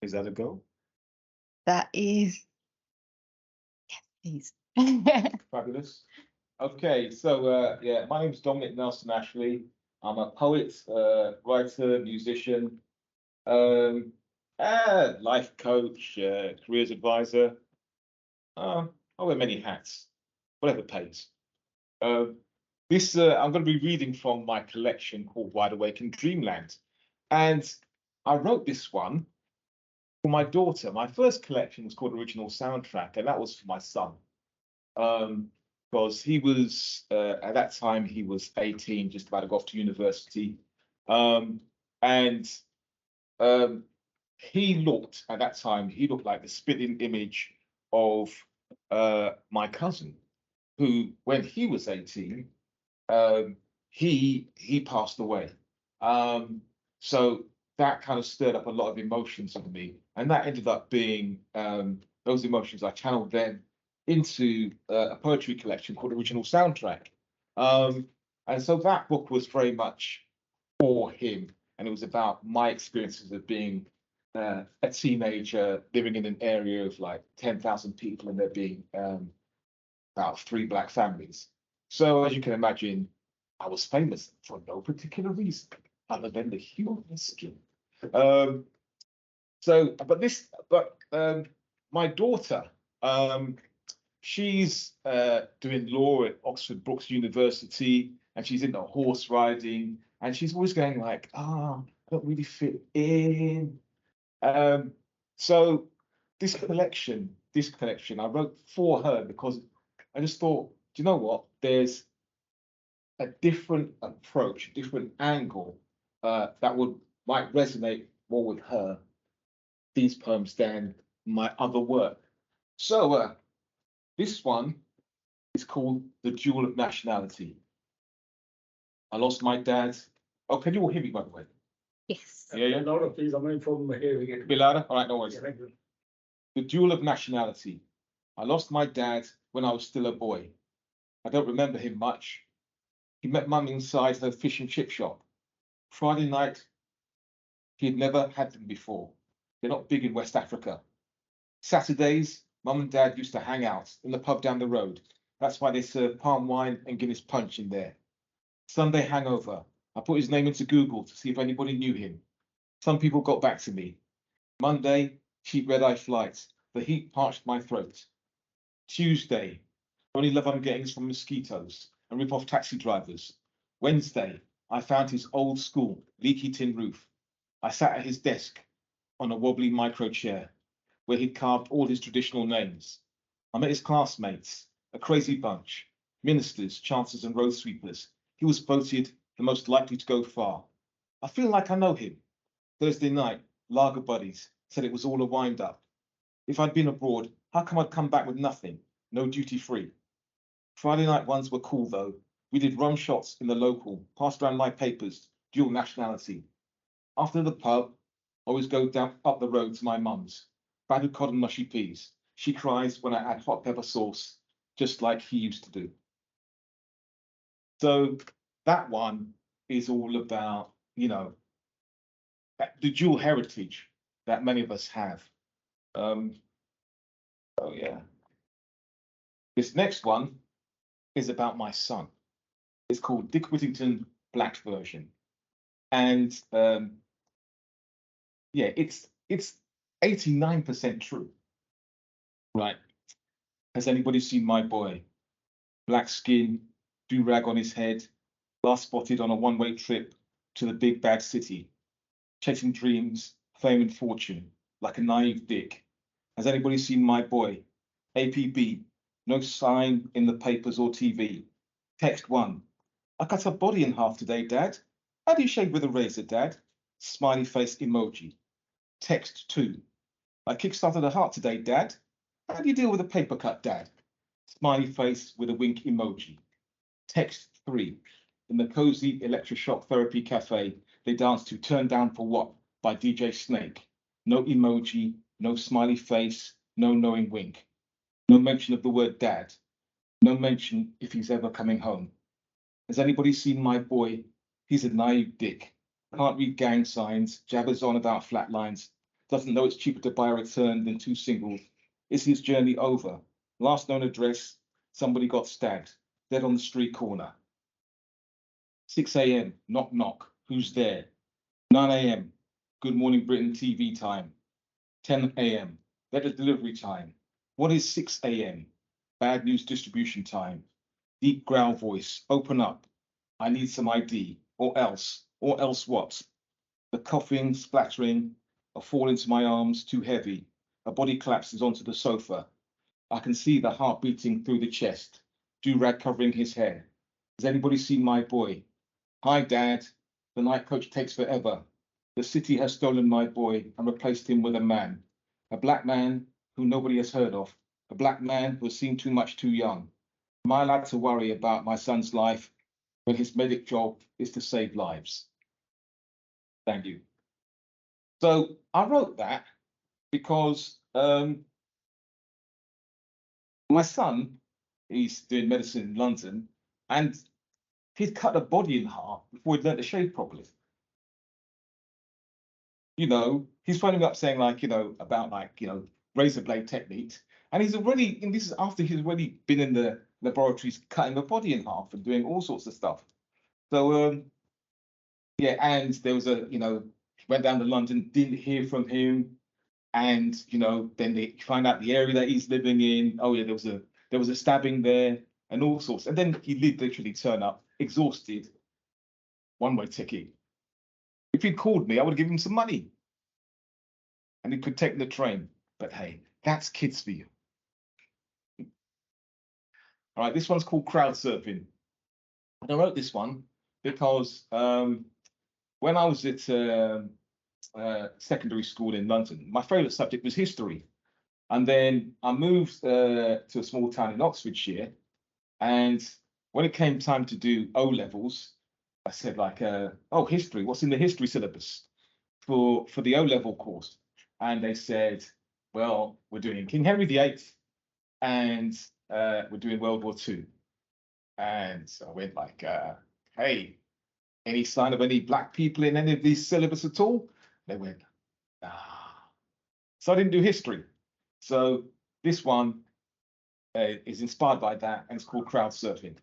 Is that a go? That is, please. Fabulous. Okay, so yeah, my name is Dominic Nelson Ashley. I'm a poet, writer, musician, um, life coach, careers advisor. I wear many hats, whatever pays. Um, this I'm going to be reading from my collection called Wide Awake in Dreamland, and I wrote this one for my daughter. My first collection was called Original Soundtrack, and that was for my son. Um, because he was at that time he was 18, just about to go off to university, um, and um, he looked like the spitting image of my cousin, who, when he was 18, um, he passed away. Um, so that kind of stirred up a lot of emotions in me, and that ended up being those emotions I channeled then into a poetry collection called Original Soundtrack. Um, and so that book was very much for him, and it was about my experiences of being a teenager living in an area of like 10,000 people, and there being about three black families. So as you can imagine, I was famous for no particular reason other than the hue of my skin. Um, but my daughter, um, she's doing law at Oxford Brookes University, and she's into horse riding, and she's always going like, I don't really fit in. Um, so this collection, I wrote for her because I just thought, do you know what? There's a different approach, a different angle that would might resonate more with her, these poems, than my other work. So this one is called The Duel of Nationality. I lost my dad. Oh, can you all hear me, by the way? Yes. Yeah, yeah. Louder, please. I'm having problem hearing it. Be louder? All right, no worries. Yeah, thank you. The Duel of Nationality. I lost my dad when I was still a boy. I don't remember him much. He met mum inside her fish and chip shop. Friday night, he had never had them before. They're not big in West Africa. Saturdays, mum and dad used to hang out in the pub down the road. That's why they serve palm wine and Guinness punch in there. Sunday hangover. I put his name into Google to see if anybody knew him. Some people got back to me. Monday, cheap red-eye flights. The heat parched my throat. Tuesday, only love I'm getting is from mosquitoes and rip-off taxi drivers. Wednesday, I found his old school, leaky tin roof. I sat at his desk on a wobbly micro chair where he'd carved all his traditional names. I met his classmates, a crazy bunch, ministers, chancellors, and road sweepers. He was voted the most likely to go far. I feel like I know him. Thursday night, lager buddies said it was all a wind-up. If I'd been abroad, how come I'd come back with nothing? No duty free. Friday night ones were cool though. We did rum shots in the local, passed around my papers, dual nationality. After the pub, I always go down up the road to my mum's. Battered cod and mushy peas. She cries when I add hot pepper sauce, just like he used to do. So that one is all about, the dual heritage that many of us have. Um, oh yeah. This next one is about my son. It's called Dick Whittington Black version, and yeah, it's 89% true. Right? Has anybody seen my boy? Black skin, do rag on his head, last spotted on a one-way trip to the big bad city, chasing dreams, fame and fortune, like a naive dick. Has anybody seen my boy? APB, no sign in the papers or TV. Text one. I cut her body in half today, Dad. How do you shave with a razor, Dad? Smiley face emoji. Text two. I kickstarted a heart today, Dad. How do you deal with a paper cut, Dad? Smiley face with a wink emoji. Text three. In the cozy electroshock therapy cafe, they danced to Turn Down for What by DJ Snake. No emoji, no smiley face, no knowing wink. No mention of the word dad. No mention if he's ever coming home. Has anybody seen my boy? He's a naive dick. Can't read gang signs, jabbers on about flat lines. Doesn't know it's cheaper to buy a return than two singles. Is his journey over? Last known address, somebody got stabbed, dead on the street corner. 6 a.m, knock knock, who's there? 9 a.m, Good Morning Britain TV time. 10 a.m, letter delivery time. What is 6 a.m? Bad news distribution time. Deep growl voice, open up. I need some ID, or else what? The coughing, splattering, a fall into my arms, too heavy. A body collapses onto the sofa. I can see the heart beating through the chest, do-rag covering his hair. Has anybody seen my boy? Hi, Dad. The night coach takes forever. The city has stolen my boy and replaced him with a black man who nobody has heard of, a black man who has seen too much too young. Am I allowed to worry about my son's life when his medic job is to save lives? Thank you. So I wrote that because my son, he's doing medicine in London, and he'd cut a body in half before he'd learned to shave properly. You know, he's phoning up saying about razor blade techniques. And and this is after he's already been in the laboratories cutting a body in half and doing all sorts of stuff. So, yeah, and there was he went down to London, didn't hear from him. And, then they find out the area that he's living in. Oh yeah, there was a stabbing there and all sorts. And then he literally turn up exhausted, one-way ticket. If he'd called me, I would give him some money and he could take the train. But hey, that's kids for you. All right, this one's called crowd surfing. And I wrote this one because when I was at secondary school in London, my favourite subject was history. And then I moved to a small town in Oxfordshire. And when it came time to do O levels, I said oh, history, what's in the history syllabus for the O level course? And they said, well, we're doing King Henry VIII and we're doing World War II. And so I went hey, any sign of any black people in any of these syllabus at all? They went, nah. So I didn't do history. So this one is inspired by that, and it's called crowd surfing.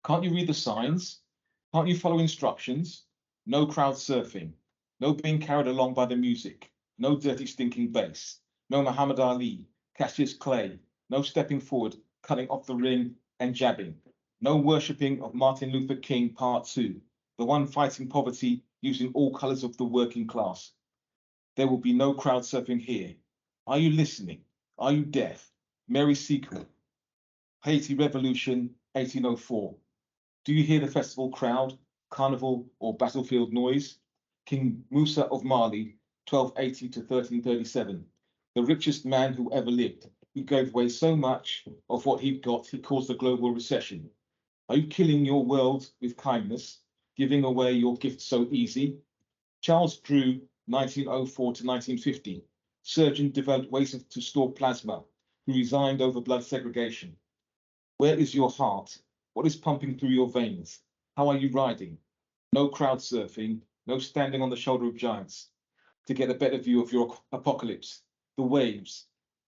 Can't you read the signs? Can't you follow instructions? No crowd surfing. No being carried along by the music. No dirty stinking bass. No Muhammad Ali, Cassius Clay. No stepping forward, cutting off the ring and jabbing. No worshipping of Martin Luther King Part 2, the one fighting poverty using all colours of the working class. There will be no crowd surfing here. Are you listening? Are you deaf? Mary Seacole, Haiti Revolution, 1804. Do you hear the festival crowd, carnival or battlefield noise? King Musa of Mali, 1280 to 1337, the richest man who ever lived, who gave away so much of what he'd got, he caused a global recession. Are you killing your world with kindness, giving away your gifts so easy? Charles Drew, 1904 to 1950, surgeon developed ways to store plasma, who resigned over blood segregation. Where is your heart? What is pumping through your veins? How are you riding? No crowd surfing, no standing on the shoulder of giants. To get a better view of your apocalypse, the waves.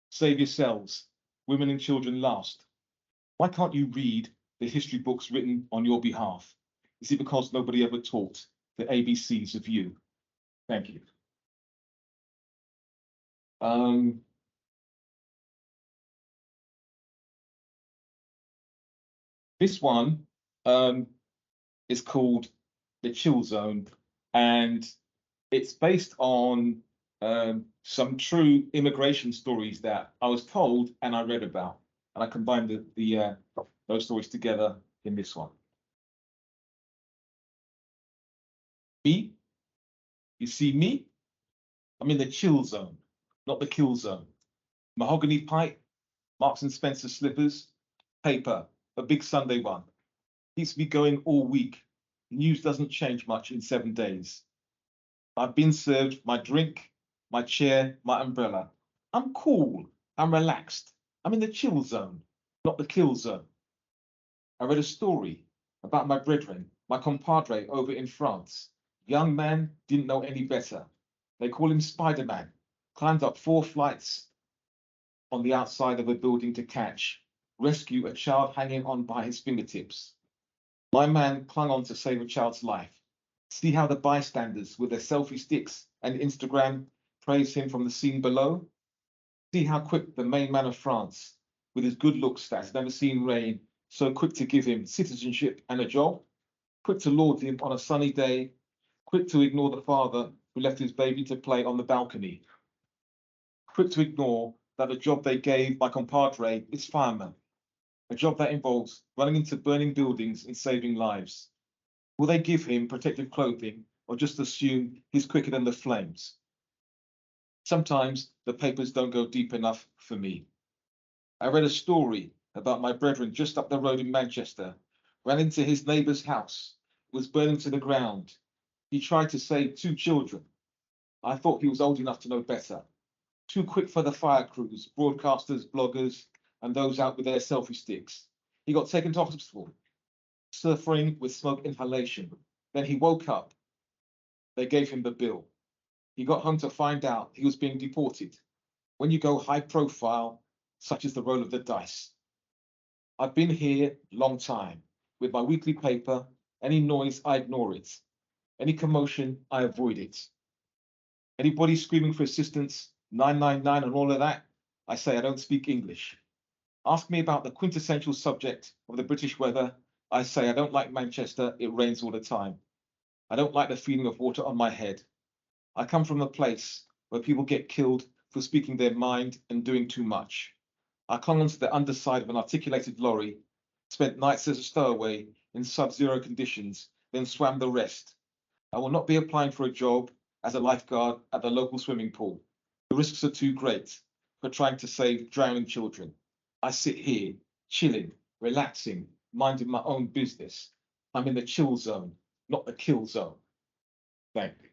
Save yourselves, women and children last. Why can't you read the history books written on your behalf? Is it because nobody ever taught the ABCs of you? Thank you. This one is called The Chill Zone, and it's based on some true immigration stories that I was told and I read about, and I combined those stories together in this one. Me, you see me? I'm in the chill zone, not the kill zone. Mahogany pipe, Marks and Spencer slippers, paper, a big Sunday one. Keeps me going all week. News doesn't change much in 7 days. I've been served my drink, my chair, my umbrella. I'm cool. I'm relaxed. I'm in the chill zone, not the kill zone. I read a story about my brethren, my compadre over in France. Young man didn't know any better. They call him Spider-Man. Climbed up 4 flights on the outside of a building to rescue a child hanging on by his fingertips. My man clung on to save a child's life. See how the bystanders with their selfie sticks and Instagram praise him from the scene below? See how quick the main man of France, with his good looks that has never seen rain, so quick to give him citizenship and a job, quick to laud him on a sunny day, quick to ignore the father who left his baby to play on the balcony, quick to ignore that the job they gave my compadre is fireman, a job that involves running into burning buildings and saving lives. Will they give him protective clothing or just assume he's quicker than the flames? Sometimes the papers don't go deep enough for me. I read a story about my brethren just up the road in Manchester, ran into his neighbour's house, was burning to the ground. He tried to save 2 children. I thought he was old enough to know better. Too quick for the fire crews, broadcasters, bloggers, and those out with their selfie sticks. He got taken to hospital, suffering with smoke inhalation. Then he woke up. They gave him the bill. He got home to find out he was being deported. When you go high profile, such is the roll of the dice. I've been here long time. With my weekly paper, any noise, I ignore it. Any commotion, I avoid it. Anybody screaming for assistance, 999 and all of that, I say I don't speak English. Ask me about the quintessential subject of the British weather, I say I don't like Manchester, it rains all the time. I don't like the feeling of water on my head. I come from a place where people get killed for speaking their mind and doing too much. I clung onto the underside of an articulated lorry, spent nights as a stowaway in sub-zero conditions, then swam the rest. I will not be applying for a job as a lifeguard at the local swimming pool. The risks are too great for trying to save drowning children. I sit here, chilling, relaxing, minding my own business. I'm in the chill zone, not the kill zone. Thank you.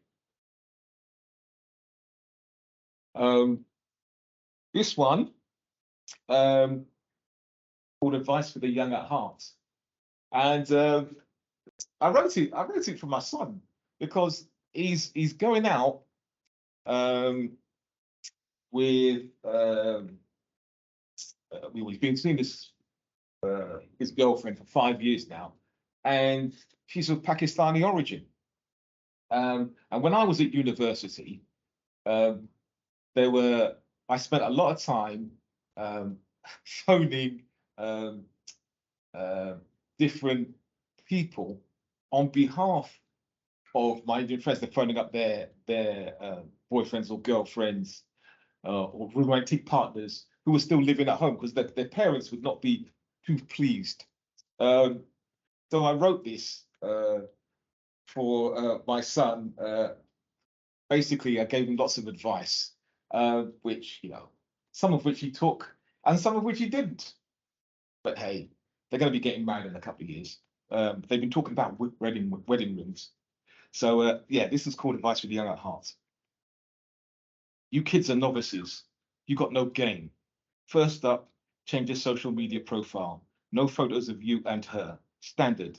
This one, called Advice for the Young at Heart. And I wrote it for my son because he's going out with we've been seeing this his girlfriend for 5 years now, and she's of Pakistani origin. And when I was at university, I spent a lot of time phoning different people on behalf of my Indian friends. They're phoning up their boyfriends or girlfriends or romantic partners who were still living at home because their parents would not be too pleased. So I wrote this for my son. Basically, I gave him lots of advice, which, some of which he took and some of which he didn't. But hey, they're going to be getting married in a couple of years. They've been talking about wedding rings. So yeah, this is called Advice for the Young at Heart. You kids are novices. You got no game. First up, change your social media profile. No photos of you and her. Standard.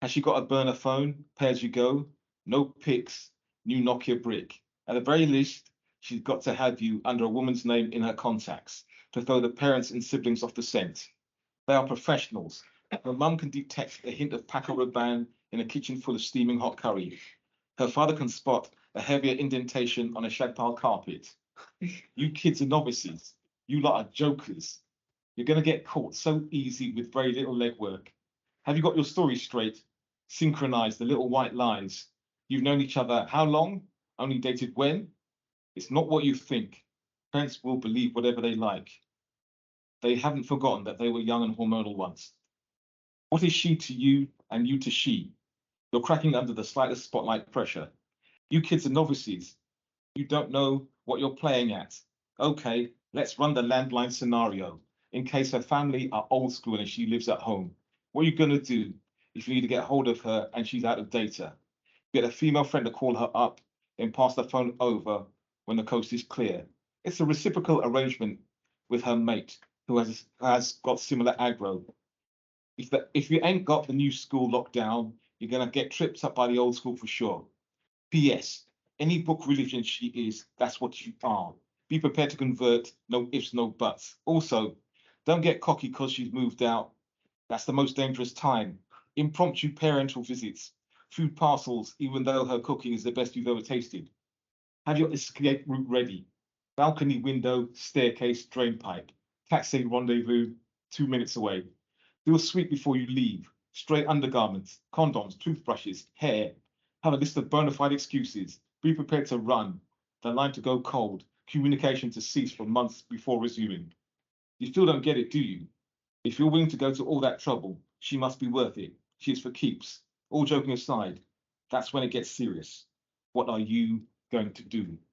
Has she got a burner phone? Pay as you go. No pics. New Nokia brick. At the very least, she's got to have you under a woman's name in her contacts to throw the parents and siblings off the scent. They are professionals. Her mum can detect a hint of Paco Rabanne in a kitchen full of steaming hot curry. Her father can spot a heavier indentation on a shagpile carpet. You kids are novices. You lot are jokers. You're going to get caught so easy with very little legwork. Have you got your story straight? Synchronize the little white lies. You've known each other how long? Only dated when? It's not what you think. Parents will believe whatever they like. They haven't forgotten that they were young and hormonal once. What is she to you and you to she? You're cracking under the slightest spotlight pressure. You kids are novices. You don't know what you're playing at. Okay, let's run the landline scenario. In case her family are old school and she lives at home. What are you going to do if you need to get hold of her and she's out of data? Get a female friend to call her up and pass the phone over when the coast is clear. It's a reciprocal arrangement with her mate who has got similar aggro. If you ain't got the new school locked down, you're going to get tripped up by the old school for sure. P.S. Any book religion she is, that's what you are. Be prepared to convert, no ifs, no buts. Also, don't get cocky because she's moved out. That's the most dangerous time. Impromptu parental visits, food parcels, even though her cooking is the best you've ever tasted. Have your escape route ready. Balcony window, staircase, drain pipe. Taxi rendezvous, 2 minutes away. Feel sweet before you leave. Stray undergarments, condoms, toothbrushes, hair. Have a list of bona fide excuses. Be prepared to run. The line to go cold. Communication to cease for months before resuming. You still don't get it, do you? If you're willing to go to all that trouble, she must be worth it. She is for keeps. All joking aside, that's when it gets serious. What are you going to do?